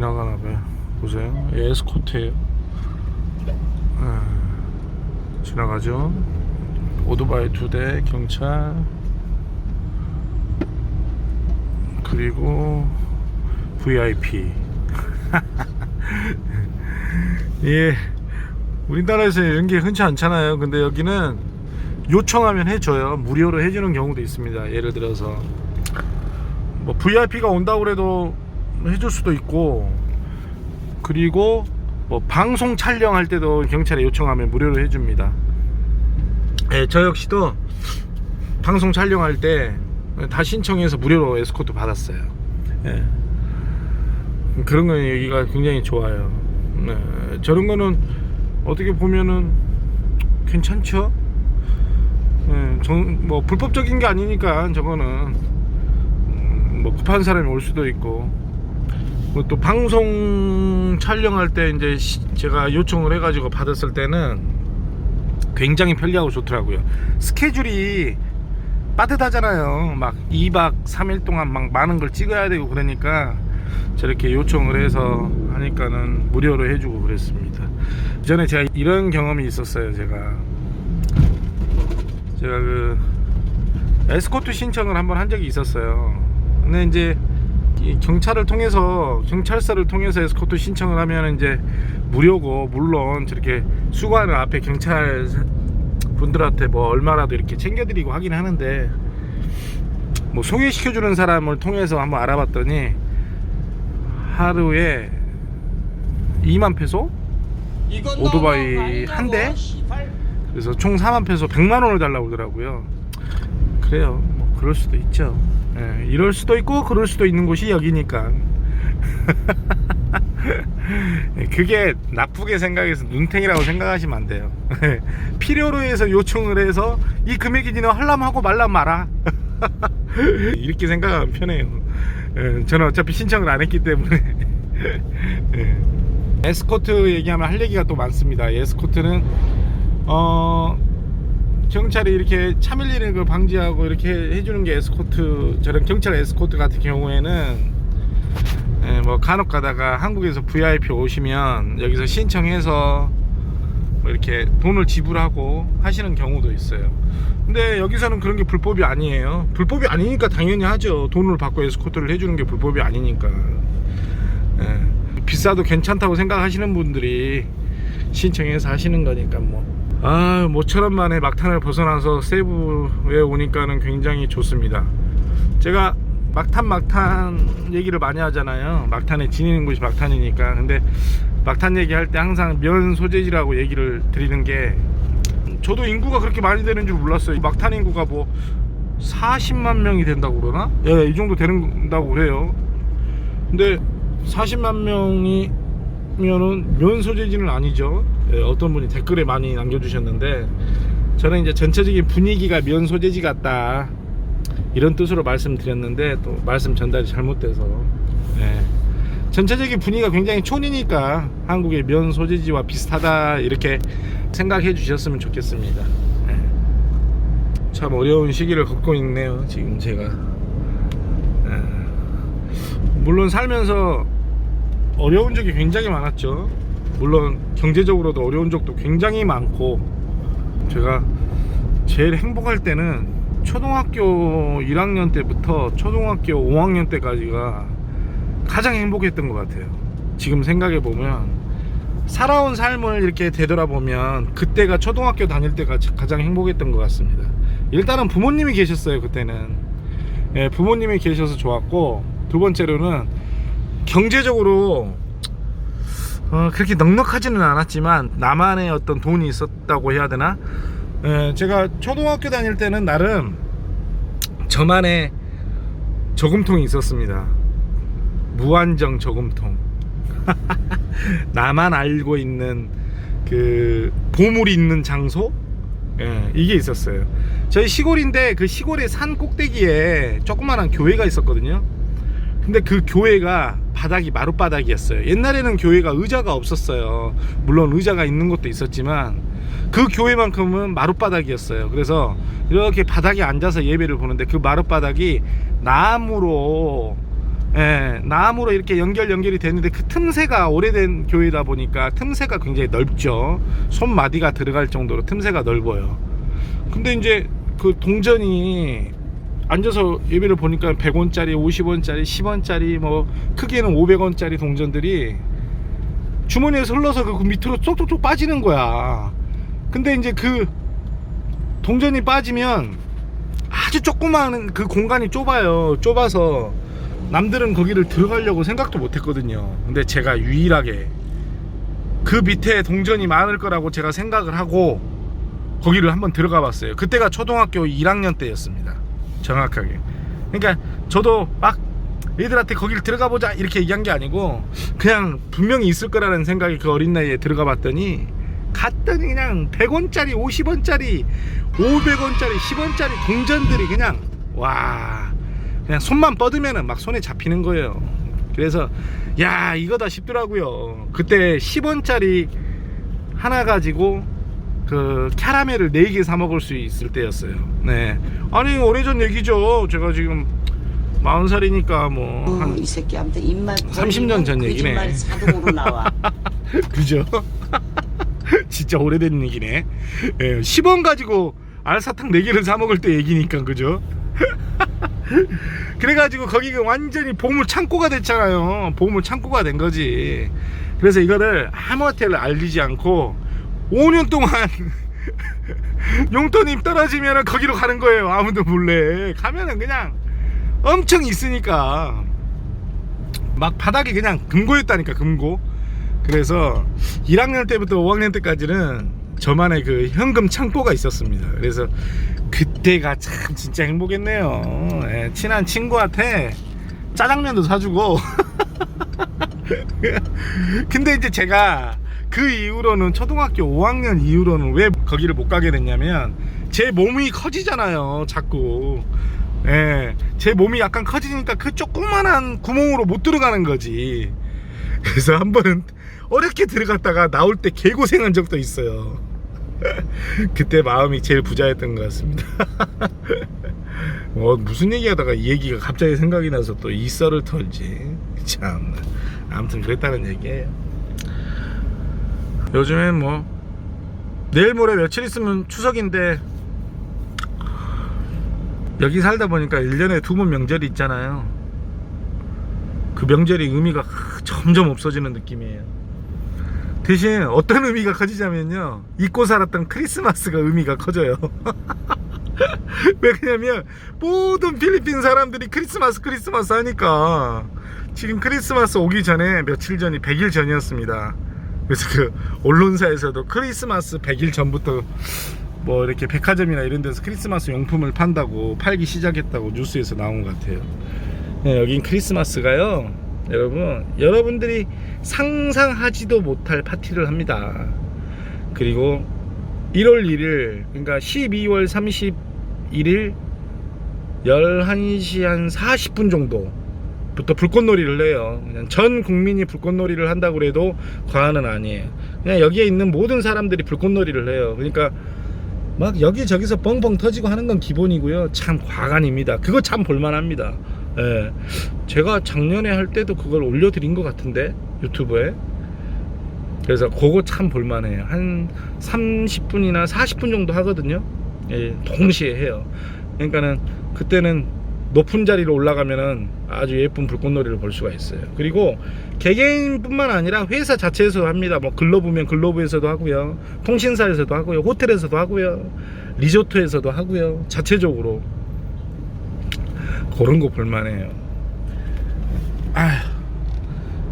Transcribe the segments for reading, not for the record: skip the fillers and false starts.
지나가나봐요. 보세요. 에스코트예요. 지나가죠. 오토바이 2대, 경찰, 그리고 VIP. 예, 우리나라에서 이런 게 흔치 않잖아요. 근데 여기는 요청하면 해줘요. 무료로 해주는 경우도 있습니다. 예를 들어서 뭐 VIP가 온다고 그래도 해줄 수도 있고, 그리고 뭐 방송 촬영할 때도 경찰에 요청하면 무료로 해줍니다. 예, 저 역시도 방송 촬영할 때 다 신청해서 무료로 에스코트 받았어요. 예. 그런 건 여기가 굉장히 좋아요. 네, 저런 거는 어떻게 보면은 괜찮죠. 네, 뭐 불법적인 게 아니니까 저거는 뭐 급한 사람이 올 수도 있고, 뭐 또 방송 촬영할 때 이제 제가 요청을 해가지고 받았을 때는 굉장히 편리하고 좋더라고요. 스케줄이 빠듯하잖아요. 막 2박 3일 동안 막 많은 걸 찍어야 되고 그러니까 저렇게 요청을 해서 하니까는 무료로 해주고 그랬습니다. 전에 제가 이런 경험이 있었어요. 제가 그 에스코트 신청을 한번 한 적이 있었어요. 근데 이제 경찰을 통해서, 경찰서를 통해서 에스코트 신청을 하면 이제 무료고, 물론 저렇게 수고하는 앞에 경찰 분들한테 뭐 얼마라도 이렇게 챙겨드리고 하긴 하는데, 뭐 소개시켜주는 사람을 통해서 한번 알아봤더니 하루에 2만 페소? 오토바이 한 대? 그래서 총 4만 페소 100만 원을 달라고 그러더라고요. 그래요. 뭐 그럴 수도 있죠. 예, 이럴 수도 있고 그럴 수도 있는 곳이 여기니까. 그게 나쁘게 생각해서 눈탱이라고 생각하시면 안 돼요. 필요로 해서 요청을 해서 이 금액이 니는 하려면 하고 말라면 말아. 이렇게 생각하면 편해요. 저는 어차피 신청을 안 했기 때문에. 에스코트 얘기하면 할 얘기가 또 많습니다. 에스코트는 경찰이 이렇게 차 밀리는 걸 방지하고 이렇게 해주는 게 에스코트, 저런 경찰 에스코트 같은 경우에는 뭐 간혹 가다가 한국에서 VIP 오시면 여기서 신청해서 뭐 이렇게 돈을 지불하고 하시는 경우도 있어요. 근데 여기서는 그런 게 불법이 아니에요. 불법이 아니니까 당연히 하죠. 돈을 받고 에스코트를 해주는 게 불법이 아니니까. 비싸도 괜찮다고 생각하시는 분들이 신청해서 하시는 거니까 모처럼 만에 막탄을 벗어나서 세부에 오니까는 굉장히 좋습니다. 제가 막탄 얘기를 많이 하잖아요. 막탄에 지니는 곳이 막탄이니까. 근데 막탄 얘기할 때 항상 면 소재지라고 얘기를 드리는 게, 저도 인구가 그렇게 많이 되는 줄 몰랐어요. 막탄 인구가 뭐 40만 명이 된다고 그러나? 예, 이 정도 된다고 그래요. 근데 40만 명이면은 면 소재지는 아니죠. 예, 어떤 분이 댓글에 많이 남겨주셨는데, 저는 이제 전체적인 분위기가 면 소재지 같다, 이런 뜻으로 말씀드렸는데 또 말씀 전달이 잘못돼서, 전체적인 분위기가 굉장히 촌이니까 한국의 면 소재지와 비슷하다, 이렇게 생각해 주셨으면 좋겠습니다. 참 어려운 시기를 겪고 있네요, 지금 제가. 물론 살면서 어려운 적이 굉장히 많았죠. 물론 경제적으로도 어려운 적도 굉장히 많고, 제가 제일 행복할 때는 초등학교 1학년 때부터 초등학교 5학년 때까지가 가장 행복했던 것 같아요. 지금 생각해 보면, 살아온 삶을 이렇게 되돌아보면 그때가 초등학교 다닐 때가 가장 행복했던 것 같습니다. 일단은 부모님이 계셨어요. 그때는 부모님이 계셔서 좋았고, 두 번째로는 경제적으로 그렇게 넉넉하지는 않았지만 나만의 어떤 돈이 있었다고 해야 되나? 제가 초등학교 다닐 때는 나름 저만의 저금통이 있었습니다. 무한정 저금통. 나만 알고 있는 그 보물이 있는 장소? 이게 있었어요. 저희 시골인데 그 시골의 산 꼭대기에 조그마한 교회가 있었거든요. 근데 그 교회가 바닥이 마룻바닥이었어요. 옛날에는 교회가 의자가 없었어요. 물론 의자가 있는 것도 있었지만 그 교회만큼은 마룻바닥이었어요. 그래서 이렇게 바닥에 앉아서 예배를 보는데, 그 마룻바닥이 나무로 예, 나무로 이렇게 연결이 되는데 그 틈새가 오래된 교회다 보니까 틈새가 굉장히 넓죠. 손마디가 들어갈 정도로 틈새가 넓어요. 근데 이제 그 동전이 앉아서 예배를 보니까 100원짜리, 50원짜리, 10원짜리, 뭐 크게는 500원짜리 동전들이 주머니에서 흘러서 그 밑으로 쏙쏙쏙 빠지는 거야. 근데 이제 그 동전이 빠지면 아주 조그마한 그 공간이 좁아서 남들은 거기를 들어가려고 생각도 못 했거든요. 근데 제가 유일하게 그 밑에 동전이 많을 거라고 제가 생각을 하고 거기를 한번 들어가 봤어요. 그때가 초등학교 1학년 때였습니다. 정확하게. 그러니까 저도 막 얘들한테 거기를 들어가 보자 이렇게 얘기한 게 아니고 그냥 분명히 있을 거라는 생각이 그 어린 나이에 들어가 봤더니 갔더니 그냥 100원짜리, 50원짜리, 500원짜리, 10원짜리 동전들이 그냥 와, 그냥 손만 뻗으면은 막 손에 잡히는 거예요. 그래서 야, 이거다 싶더라고요. 그때 10원짜리 하나 가지고 그 캐러멜을 4개 사 먹을 수 있을 때였어요. 네. 아니 오래전 얘기죠. 제가 지금 40살이니까 뭐 한 이 새끼한테 입만 30년 전 얘기네. 거짓말이 자동으로 나와. 그죠? 진짜 오래된 얘기네. 예, 10원 가지고 알사탕 4개를 사 먹을 때 얘기니까, 그죠? 그래가지고 거기가 완전히 보물 창고가 됐잖아요. 보물 창고가 된 거지. 그래서 이거를 아무한테를 알리지 않고 5년 동안 용돈이 떨어지면 거기로 가는 거예요. 아무도 몰래 가면은 그냥 엄청 있으니까 막 바닥이 그냥 금고였다니까, 금고. 그래서 1학년 때부터 5학년 때까지는 저만의 그 현금 창고가 있었습니다. 그래서 그때가 참 진짜 행복했네요. 예, 친한 친구한테 짜장면도 사주고 근데 이제 제가 그 이후로는 초등학교 5학년 이후로는 왜 거기를 못 가게 됐냐면 제 몸이 커지잖아요, 자꾸. 예, 제 몸이 약간 커지니까 그 조그만한 구멍으로 못 들어가는 거지. 그래서 한 번은 어렵게 들어갔다가 나올 때 개고생한 적도 있어요. 그때 마음이 제일 부자였던 것 같습니다. 무슨 얘기하다가 이 얘기가 갑자기 생각이 나서 또 이 썰을 털지. 참. 아무튼 그랬다는 얘기예요. 요즘엔 뭐 내일 모레 며칠 있으면 추석인데 여기 살다 보니까 1년에 2번 명절이 있잖아요. 그 명절이 의미가 점점 없어지는 느낌이에요. 대신 어떤 의미가 커지냐면요, 잊고 살았던 크리스마스가 의미가 커져요. 왜 그러냐면 모든 필리핀 사람들이 크리스마스 하니까 지금 크리스마스 오기 전에 며칠 전이 100일 전이었습니다. 그래서 그 언론사에서도 크리스마스 100일 전부터 뭐 이렇게 백화점이나 이런 데서 크리스마스 용품을 팔기 시작했다고 뉴스에서 나온 것 같아요. 네, 여긴 크리스마스가요, 여러분들이 상상하지도 못할 파티를 합니다. 그리고 1월 1일, 그러니까 12월 31일 11시 한 40분 정도부터 불꽃놀이를 해요. 그냥 전 국민이 불꽃놀이를 한다고 해도 과언은 아니에요. 그냥 여기에 있는 모든 사람들이 불꽃놀이를 해요. 그러니까 막 여기저기서 뻥뻥 터지고 하는 건 기본이고요. 참 과간입니다. 그거 참 볼만합니다. 예. 제가 작년에 할 때도 그걸 올려드린 것 같은데, 유튜브에. 그래서 그거 참 볼만해요. 한 30분이나 40분 정도 하거든요. 예, 동시에 해요. 그러니까는 그때는 높은 자리로 올라가면은 아주 예쁜 불꽃놀이를 볼 수가 있어요. 그리고 개개인뿐만 아니라 회사 자체에서도 합니다. 뭐 글로브면 글로브에서도 하고요, 통신사에서도 하고요, 호텔에서도 하고요, 리조트에서도 하고요. 자체적으로 그런 거 볼만해요.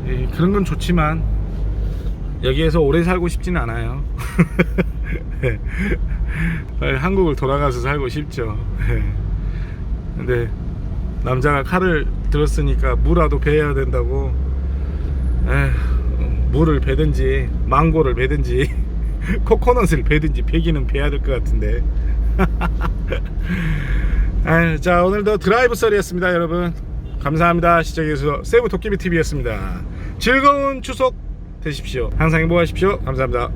예, 그런 건 좋지만 여기에서 오래 살고 싶지는 않아요. 빨리 한국을 돌아가서 살고 싶죠. 근데 남자가 칼을 들었으니까 무라도 베야 된다고, 무를 베든지 망고를 베든지 코코넛을 베든지 베기는 베야 될 것 같은데. 자, 오늘도 드라이브 썰이었습니다. 여러분 감사합니다. 시청해주셔서 세부 도깨비TV였습니다. 즐거운 추석 되십시오. 항상 행복하십시오. 감사합니다.